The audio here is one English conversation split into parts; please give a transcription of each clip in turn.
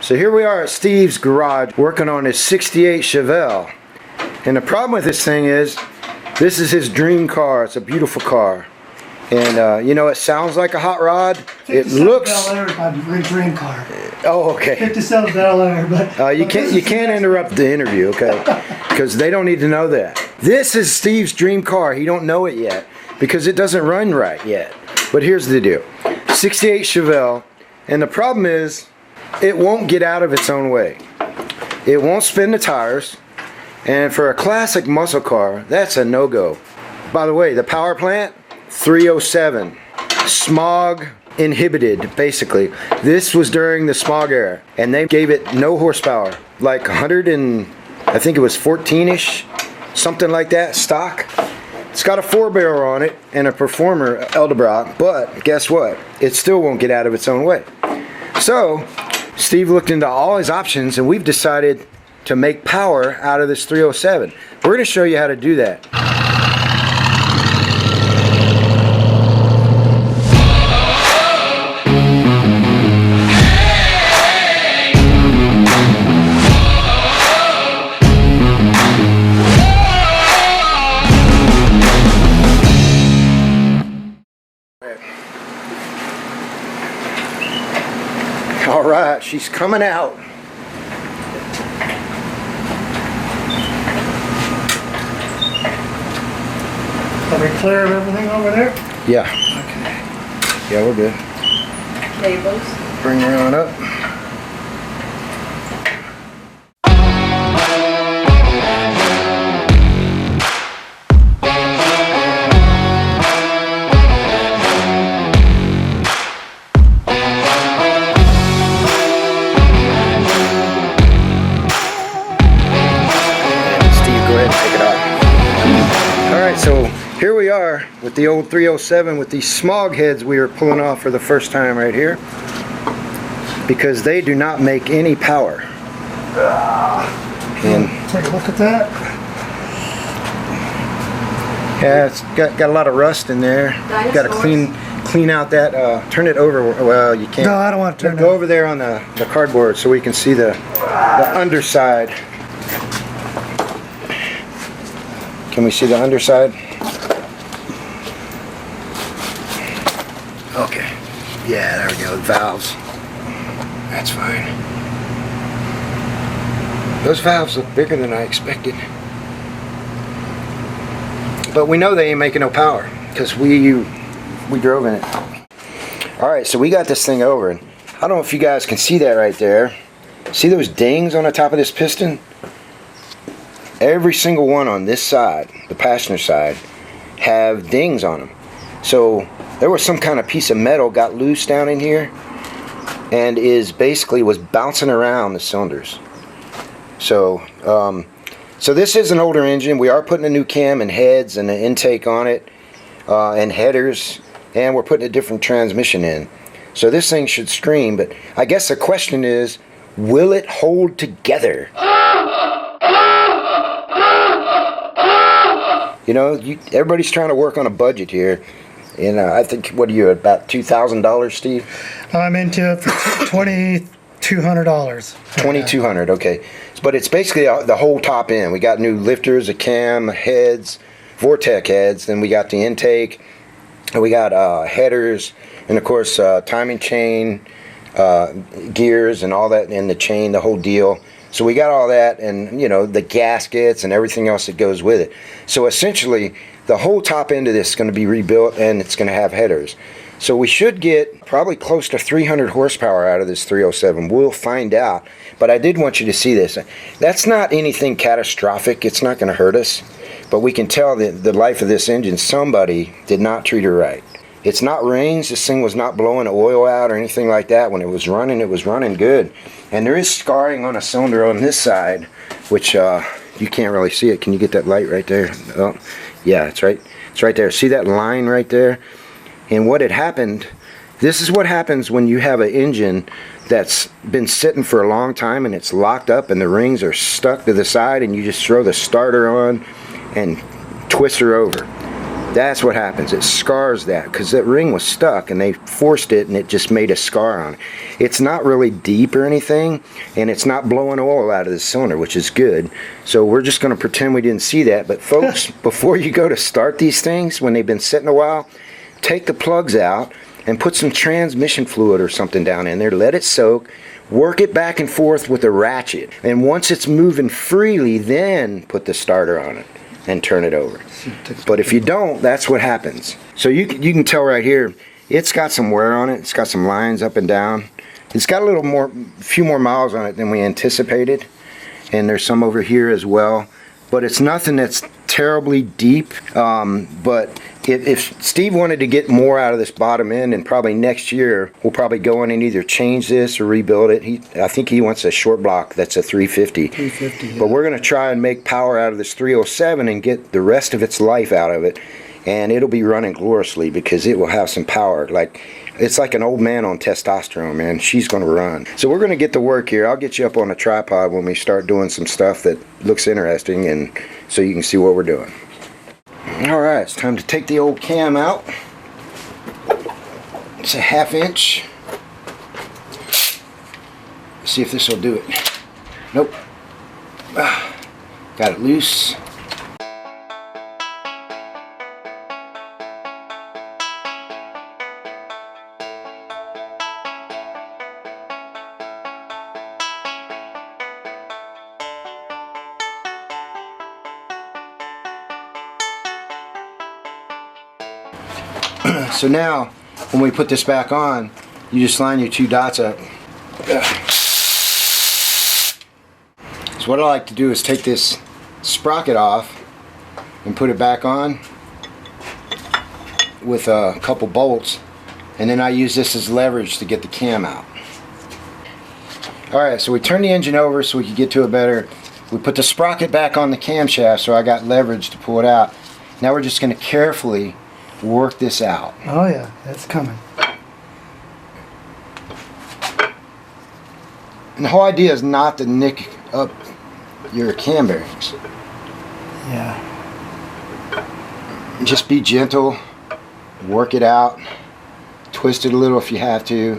So here we are at Steve's garage working on his 68 Chevelle. And the problem with this thing is, this is his dream car. It's a beautiful car. And you know, it sounds like a hot rod. It looks... my dream car. Oh, okay. 57 Bel Air, but... you can't interrupt the interview, okay? Because they don't need to know that. This is Steve's dream car. He don't know it yet because it doesn't run right yet. But here's the deal. 68 Chevelle. And the problem is, it won't get out of its own way. It won't spin the tires. And for a classic muscle car, that's a no-go. By the way, the power plant, 307. Smog inhibited, basically. This was during the smog era. And they gave it no horsepower. Like 100 and, I think it was 14-ish. Something like that, stock. It's got a 4-barrel on it and a Performer Edelbrock. But guess what? It still won't get out of its own way. So, Steve looked into all his options and we've decided to make power out of this 307. We're going to show you how to do that. Alright, she's coming out. Are we clear of everything over there? Yeah. Okay. Yeah, we're good. Labels. Bring her on up. So here we are with the old 307 with these smog heads we are pulling off for the first time right here because they do not make any power. And take a look at that. Yeah, it's got a lot of rust in there. Got to clean out that. Turn it over. Well, you can't. No, I don't want to turn it. Go over there on the cardboard so we can see the underside. Can we see the underside? Okay. Yeah, there we go. Valves. That's fine. Those valves look bigger than I expected. But we know they ain't making no power because we drove in it. Alright, so we got this thing over. And I don't know if you guys can see that right there. See those dings on the top of this piston? Every single one on this side, the passenger side, have dings on them. So there was some kind of piece of metal got loose down in here and was bouncing around the cylinders. So so this is an older engine. We are putting a new cam and heads and an intake on it and headers, and we're putting a different transmission in. So this thing should scream, but I guess the question is, will it hold together? You know, everybody's trying to work on a budget here. And I think, what are you, about $2,000, Steve? I'm into it for $2,200. $2,200, okay. But it's basically the whole top end. We got new lifters, a cam, heads, Vortec heads. Then we got the intake. And we got headers. And, of course, timing chain, gears and all that, and the chain, the whole deal. So we got all that, and you know, the gaskets and everything else that goes with it. So essentially the whole top end of this is going to be rebuilt, and it's going to have headers. So we should get probably close to 300 horsepower out of this 307. We'll find out, but I did want you to see this. That's not anything catastrophic. It's not going to hurt us, but we can tell that the life of this engine, somebody did not treat her right. It's not range. This thing was not blowing oil out or anything like that. When it was running good. And there is scarring on a cylinder on this side, which you can't really see it. Can you get that light right there? Oh, yeah, it's right there. See that line right there? And what had happened, this is what happens when you have an engine that's been sitting for a long time and it's locked up and the rings are stuck to the side, and you just throw the starter on and twist her over. That's what happens. It scars that because that ring was stuck and they forced it and it just made a scar on it. It's not really deep or anything, and it's not blowing oil out of the cylinder, which is good. So we're just going to pretend we didn't see that. But folks, before you go to start these things, when they've been sitting a while, take the plugs out and put some transmission fluid or something down in there. Let it soak. Work it back and forth with a ratchet. And once it's moving freely, then put the starter on it and turn it over. But if you don't, that's what happens. So you can tell right here, it's got some wear on it. It's got some lines up and down. It's got a few more miles on it than we anticipated. And there's some over here as well. But it's nothing that's terribly deep. But if Steve wanted to get more out of this bottom end, and probably next year we'll probably go in and either change this or rebuild it. I think he wants a short block that's a 350. 350, yeah. But we're going to try and make power out of this 307 and get the rest of its life out of it, and it'll be running gloriously because it will have some power. It's like an old man on testosterone, man. She's going to run. So we're going to get to work here. I'll get you up on a tripod when we start doing some stuff that looks interesting, and so you can see what we're doing. Alright, it's time to take the old cam out. It's a 1/2 inch. See if this will do it. Nope. Got it loose. So now, when we put this back on, you just line your 2 dots up. So what I like to do is take this sprocket off and put it back on with a couple bolts, and then I use this as leverage to get the cam out. Alright, so we turn the engine over so we can get to it better. We put the sprocket back on the camshaft so I got leverage to pull it out. Now we're just going to carefully work this out. Oh yeah, that's coming. And the whole idea is not to nick up your cam bearings. Yeah. Just be gentle, work it out, twist it a little if you have to.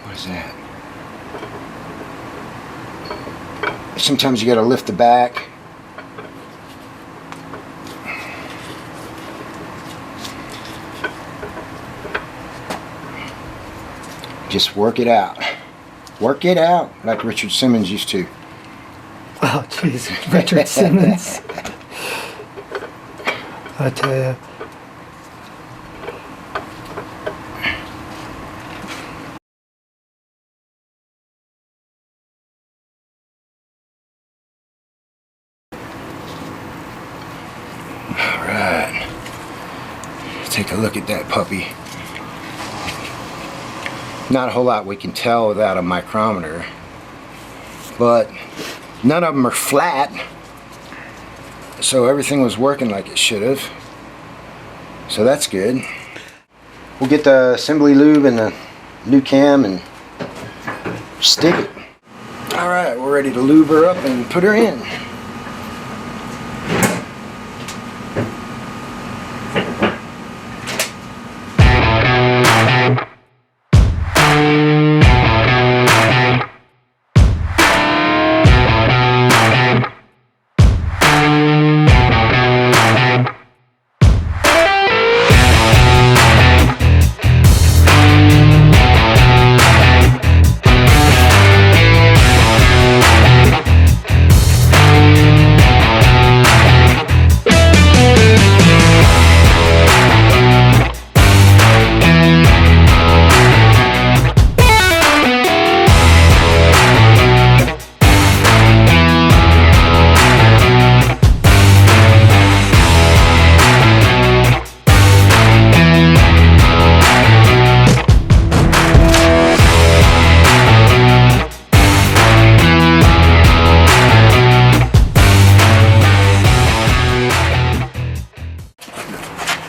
What is that? Sometimes you got to lift the back. Just work it out. Work it out like Richard Simmons used to. Oh jeez, Richard Simmons. I tell you. Alright. Take a look at that puppy. Not a whole lot we can tell without a micrometer, but none of them are flat, so everything was working like it should have, so that's good. We'll get the assembly lube and the new cam and stick it. Alright, we're ready to lube her up and put her in.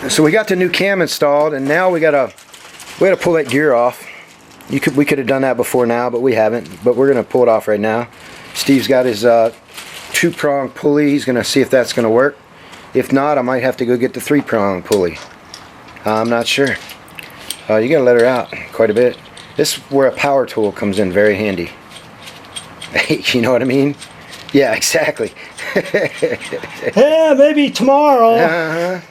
So we got the new cam installed, and now we gotta pull that gear off. We could have done that before now, but we haven't. But we're gonna pull it off right now. Steve's got his 2-prong pulley. He's gonna see if that's gonna work. If not, I might have to go get the 3-prong pulley. I'm not sure. You gotta let her out quite a bit. This is where a power tool comes in very handy. You know what I mean? Yeah, exactly. Yeah, maybe tomorrow. You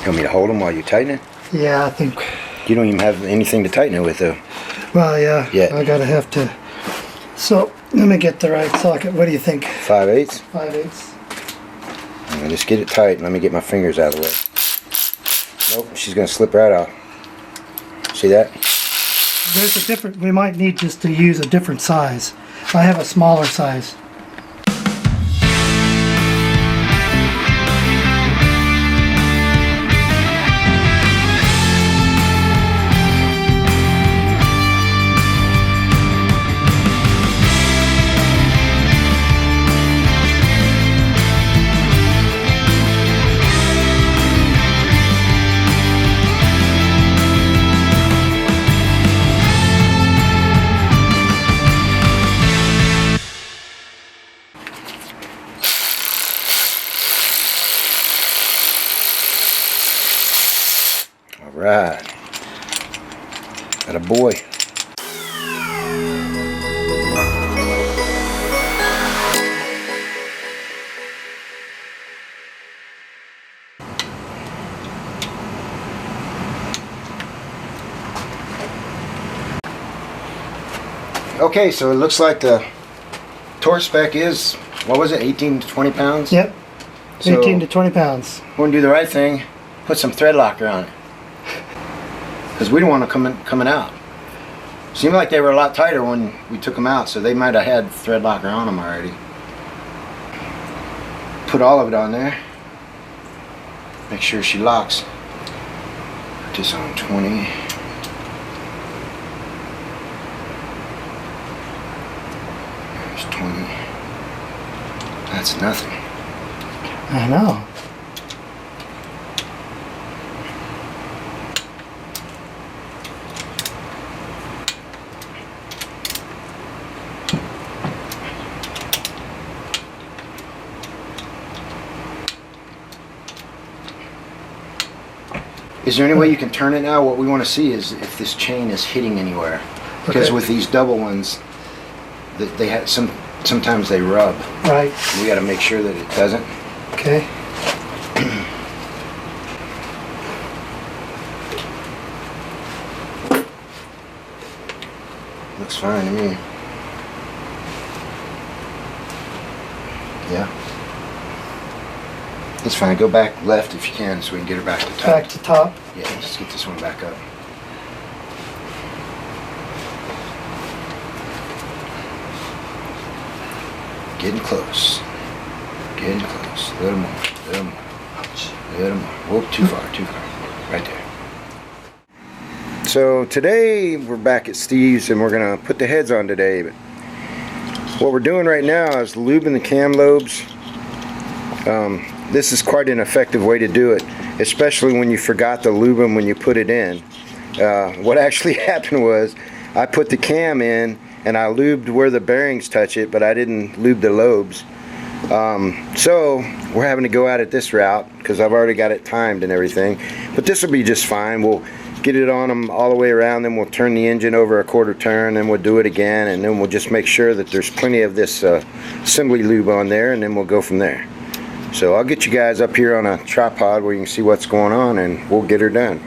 want me to hold them while you tighten it? Yeah, I think. You don't even have anything to tighten it with, though. Well, yeah. Yeah. I gotta have to. So let me get the right socket. What do you think? 5/8. 5/8. Just get it tight. Let me get my fingers out of the way. Nope, she's gonna slip right out. See that? There's a different. We might need just to use a different size. I have a smaller size. Right. Got a boy. Okay, so it looks like the torque spec is, what was it, 18 to 20 pounds? Yep. So 18 to 20 pounds. we're gonna do the right thing, put some thread locker on it. Because we don't want to coming out. Seemed like they were a lot tighter when we took them out, so they might have had thread locker on them already. Put all of it on there. Make sure she locks. Put this on 20. There's 20. That's nothing. I know. Is there any way you can turn it now? What we want to see is if this chain is hitting anywhere. Because Okay. with these double ones, they have sometimes they rub. Right. We got to make sure that it doesn't. Okay. Looks fine to me. Yeah. It's fine. Go back left if you can so we can get her back to top. Back to top. Yeah, just get this one back up. Getting close. Getting close. A little more. A little more. A little more. Whoop, too far, too far. Right there. So today we're back at Steve's and we're gonna put the heads on today. But what we're doing right now is lubing the cam lobes. This is quite an effective way to do it, especially when you forgot to lube them when you put it in. What actually happened was I put the cam in and I lubed where the bearings touch it, but I didn't lube the lobes. So we're having to go out at this route because I've already got it timed and everything. But this will be just fine. We'll get it on them all the way around, then we'll turn the engine over a quarter turn, then we'll do it again, and then we'll just make sure that there's plenty of this assembly lube on there, and then we'll go from there. So I'll get you guys up here on a tripod where you can see what's going on, and we'll get her done.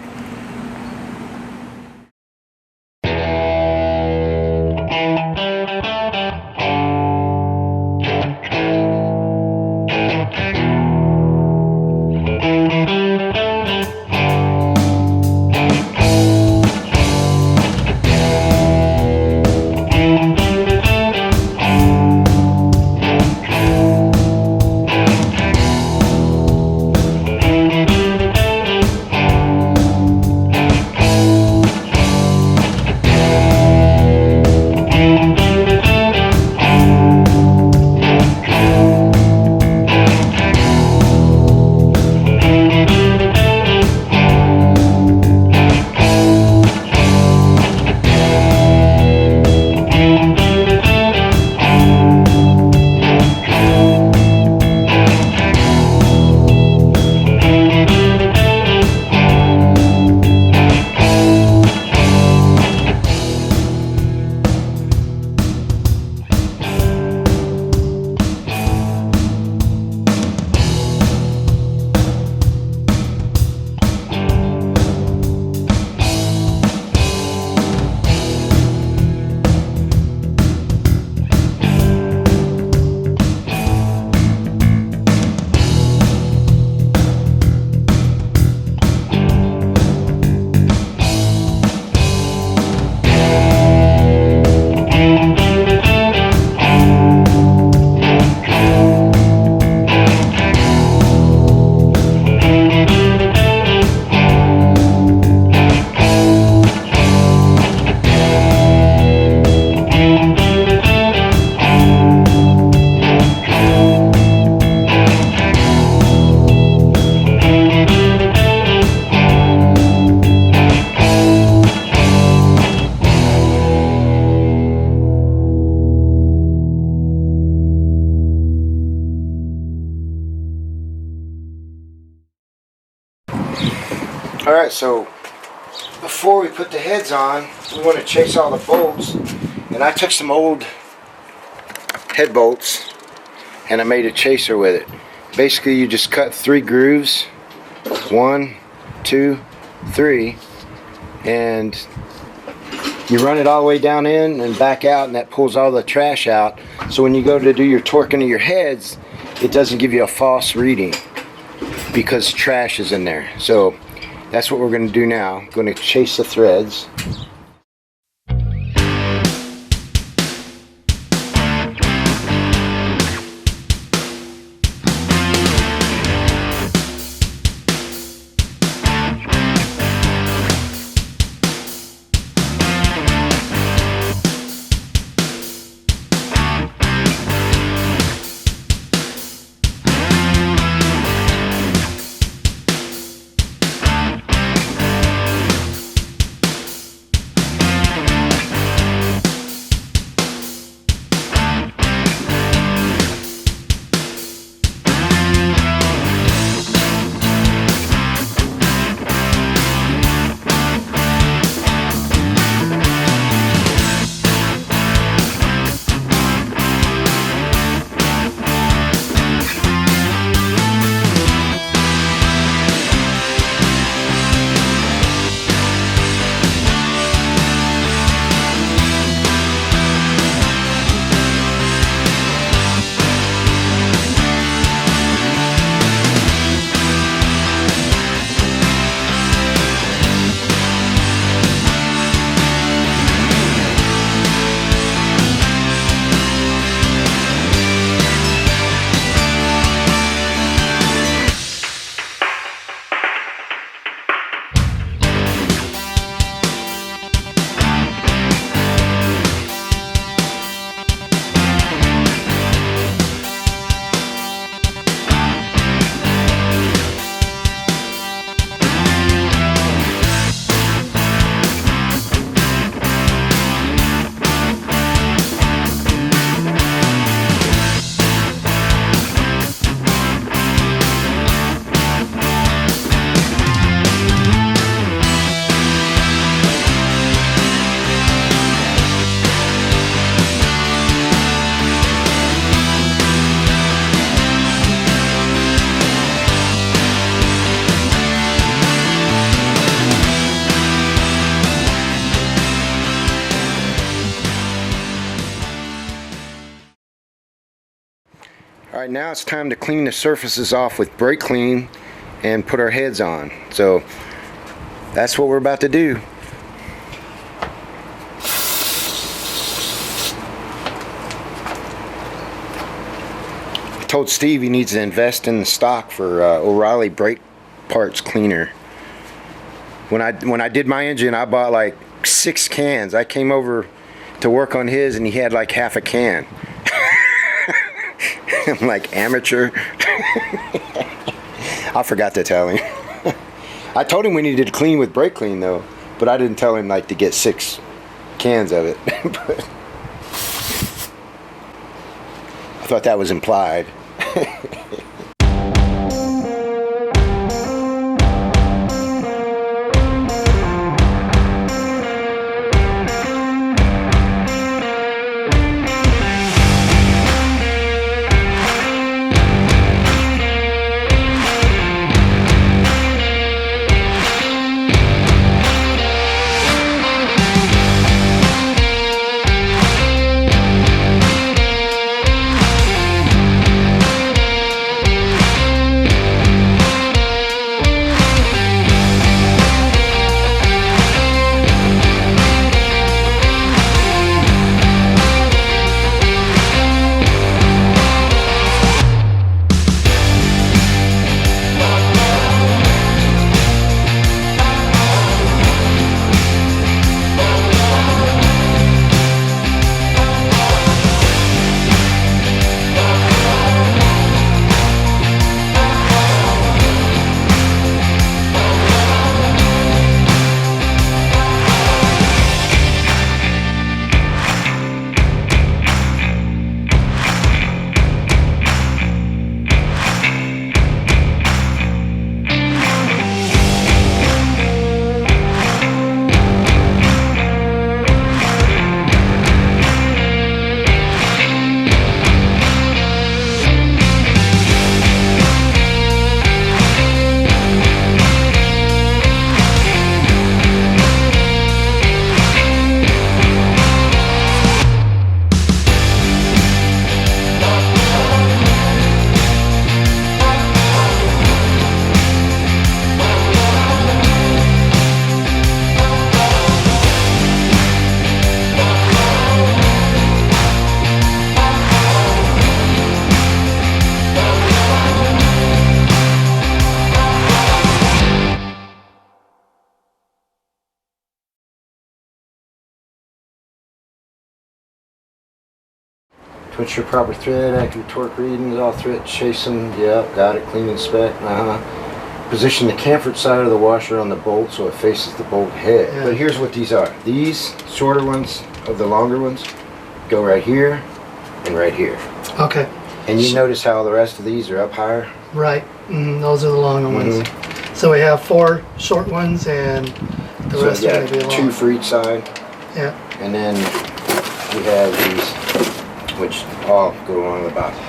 Alright, so before we put the heads on, we want to chase all the bolts. And I took some old head bolts and I made a chaser with it. Basically, you just cut 3 grooves, 1, 2, 3, and you run it all the way down in and back out, and that pulls all the trash out. So when you go to do your torquing of your heads, it doesn't give you a false reading because trash is in there. So that's what we're going to do now. I'm going to chase the threads. Alright, now it's time to clean the surfaces off with brake clean and put our heads on. So that's what we're about to do. I told Steve he needs to invest in the stock for O'Reilly brake parts cleaner. When I did my engine, I bought like 6 cans. I came over to work on his and he had like half a can. I'm like, amateur. I forgot to tell him. I told him we needed to clean with brake clean though, but I didn't tell him like to get 6 cans of it. But I thought that was implied. Twitch your proper thread, accurate torque readings, all thread chasing. Yep, got it. Clean and spec. Position the camphor side of the washer on the bolt so it faces the bolt head. Yeah. But here's what these are. These shorter ones of the longer ones go right here and right here. Okay. And you notice how the rest of these are up higher? Right. Those are the longer ones. So we have 4 short ones and the So rest yeah, are going to be long. 2 for each side. Yeah. And then we have these, which all go along the bottom.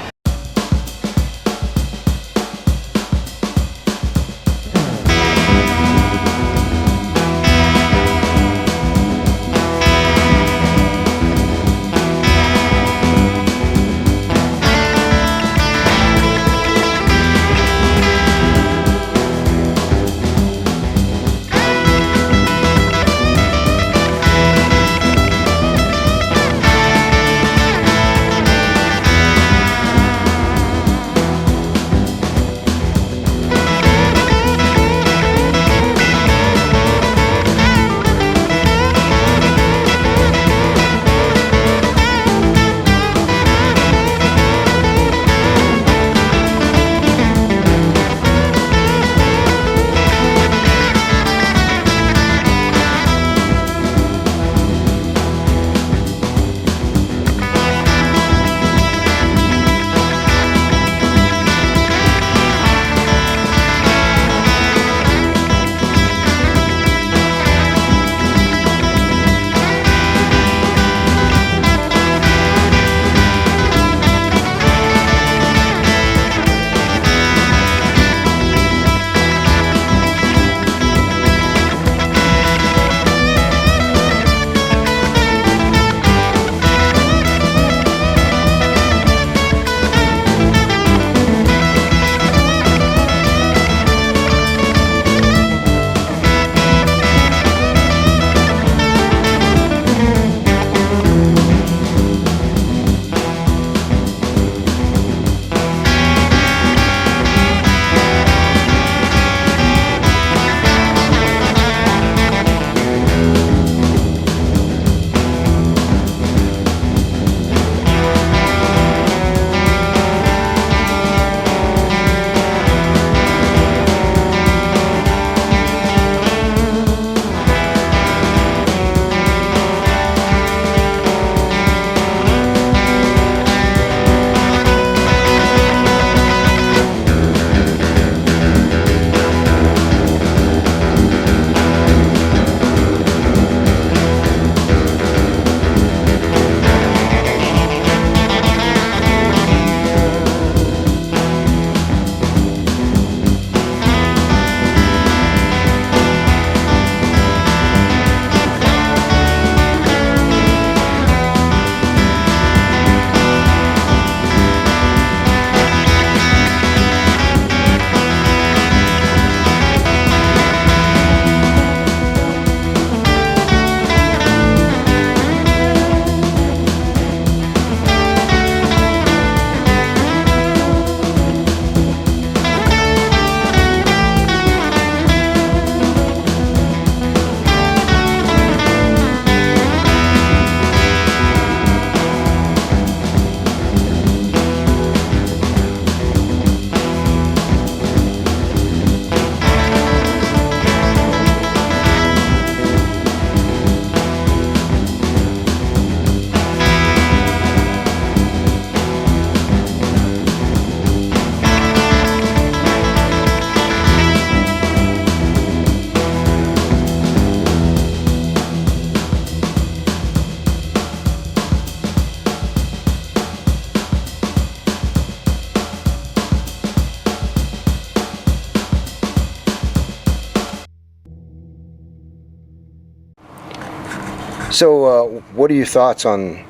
So what are your thoughts on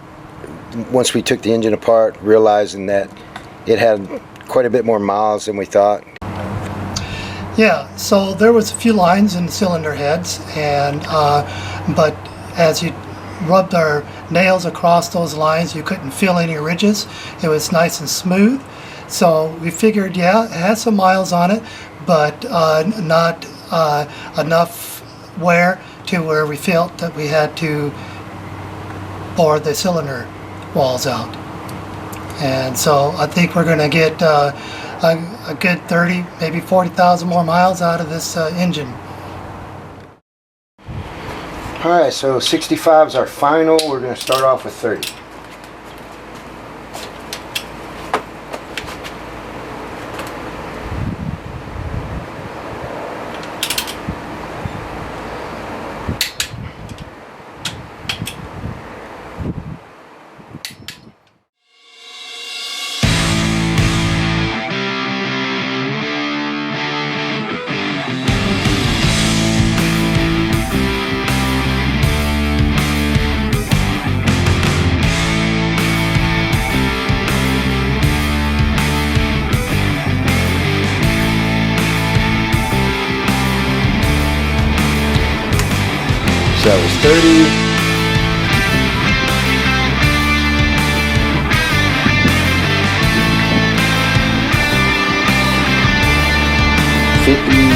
once we took the engine apart, realizing that it had quite a bit more miles than we thought? Yeah, so there was a few lines in the cylinder heads, and but as you rubbed our nails across those lines, you couldn't feel any ridges. It was nice and smooth. So we figured, yeah, it has some miles on it, but not enough wear to where we felt that we had to bore the cylinder walls out. And so I think we're going to get a good 30, maybe 40,000 more miles out of this engine. Alright, so 65 is our final. We're going to start off with 30. So that was 30. 50.